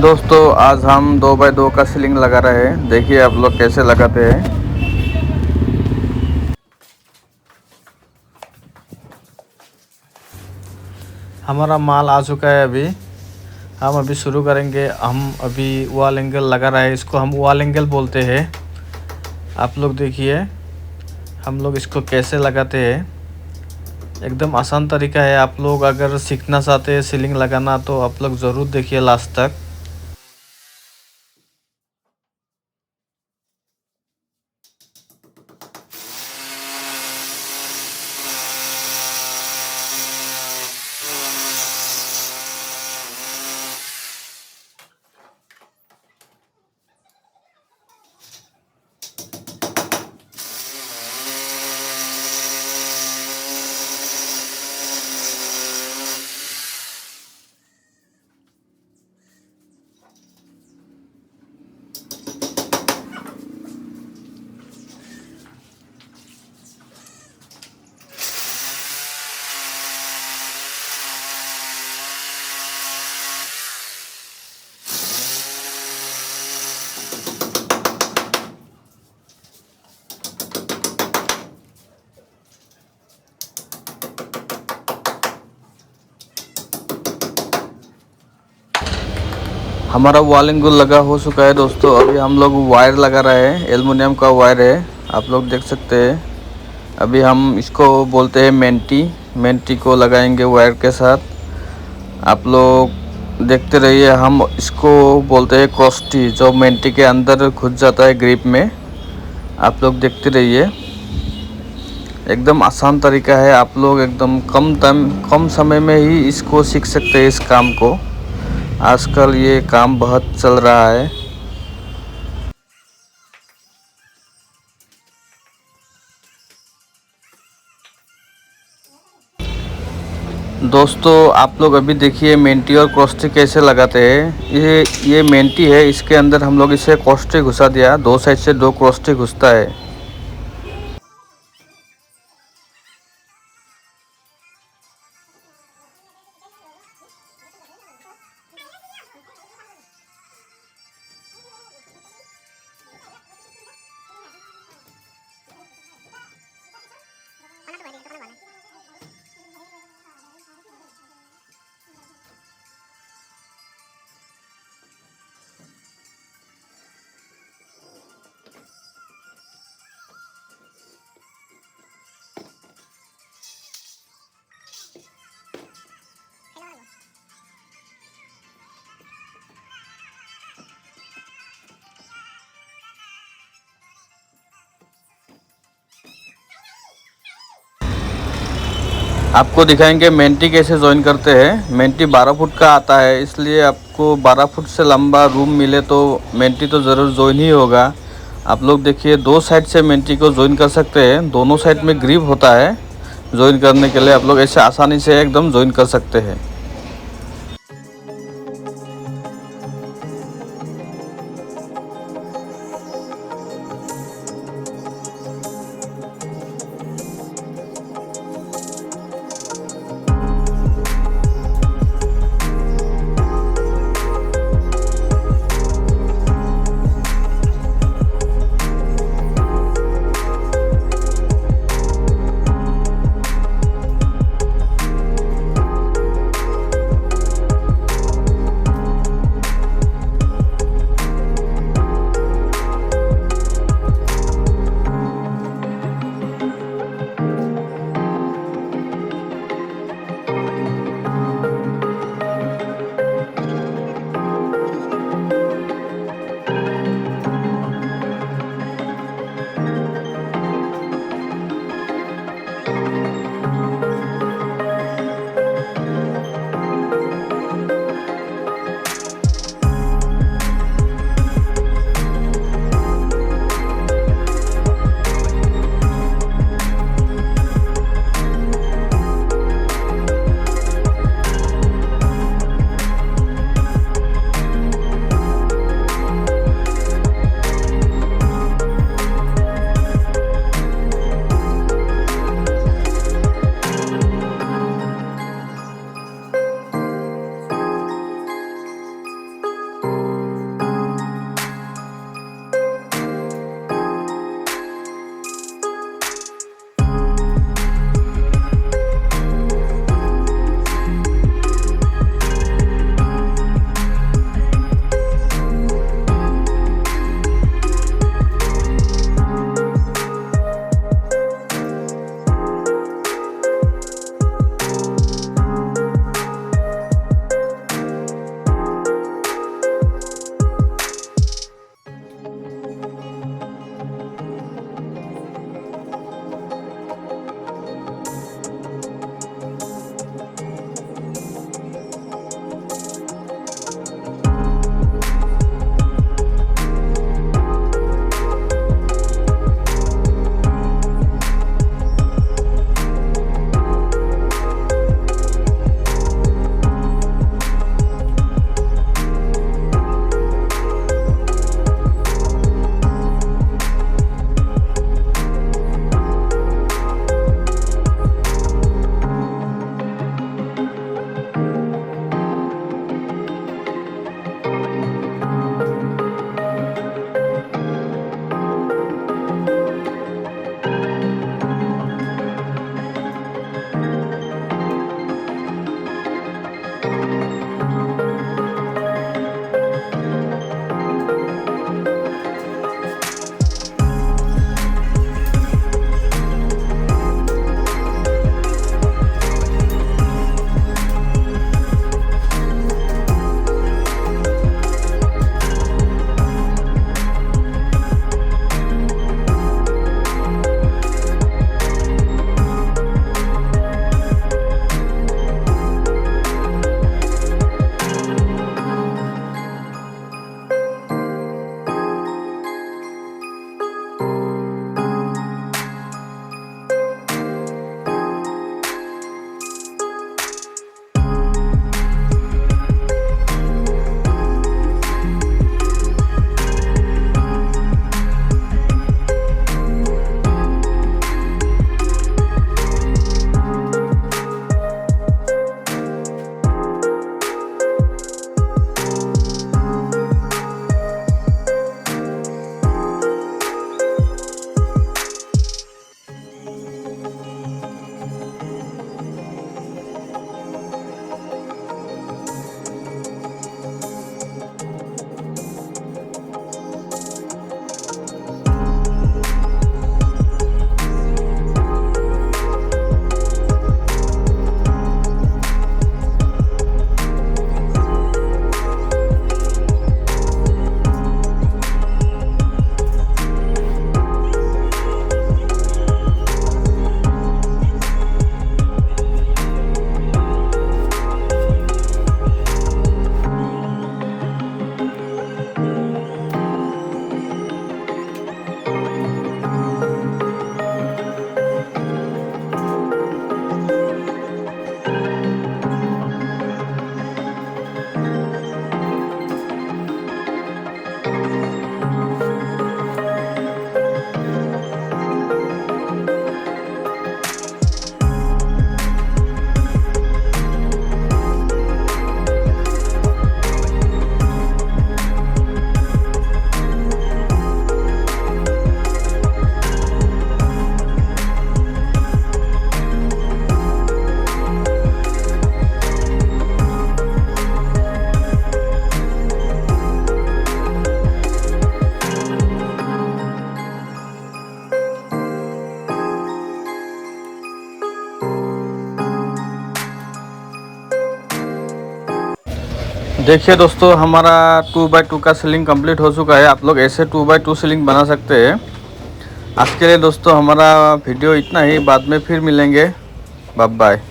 दोस्तों आज हम 2x2 का सीलिंग लगा रहे हैं। देखिए आप लोग कैसे लगाते हैं। हमारा माल आ चुका है। अभी हम शुरू करेंगे। हम अभी वॉल एंगल लगा रहे हैं। इसको हम वॉल एंगल बोलते हैं। आप लोग देखिए हम लोग इसको कैसे लगाते हैं। एकदम आसान तरीका है। आप लोग अगर सीखना चाहते हैं सीलिंग लगाना तो आप लोग ज़रूर देखिए लास्ट तक। हमारा वॉल एंगल लगा हो चुका है दोस्तों। अभी हम लोग वायर लगा रहे हैं। एल्युमिनियम का वायर है, आप लोग देख सकते हैं। अभी हम इसको बोलते हैं मेंटी को लगाएंगे वायर के साथ। आप लोग देखते रहिए। हम इसको बोलते हैं क्रोस्टी, जो मेंटी के अंदर घुस जाता है ग्रिप में। आप लोग देखते रहिए। एकदम आसान तरीका है। आप लोग एकदम कम समय में ही इसको सीख सकते हैं इस काम को। आजकल ये काम बहुत चल रहा है। दोस्तों आप लोग अभी देखिए मेंटी और क्रोस्टी कैसे लगाते हैं। ये मेंटी है, इसके अंदर हम लोग इसे क्रोस्टी घुसा दिया। दो साइड से दो क्रोस्टी घुसता है। आपको दिखाएंगे मेंटी कैसे ज्वाइन करते हैं। मेंटी 12 फुट का आता है, इसलिए आपको 12 फुट से लंबा रूम मिले तो मेंटी तो ज़रूर ज्वाइन ही होगा। आप लोग देखिए दो साइड से मेंटी को ज्वाइन कर सकते हैं। दोनों साइड में ग्रिप होता है। ज्वाइन करने के लिए आप लोग ऐसे आसानी से एकदम ज्वाइन कर सकते हैं। देखिए दोस्तों, हमारा 2x2 का सीलिंग कंप्लीट हो चुका है। आप लोग ऐसे 2x2 सीलिंग बना सकते हैं। आज के लिए दोस्तों हमारा वीडियो इतना ही, बाद में फिर मिलेंगे। Bye bye.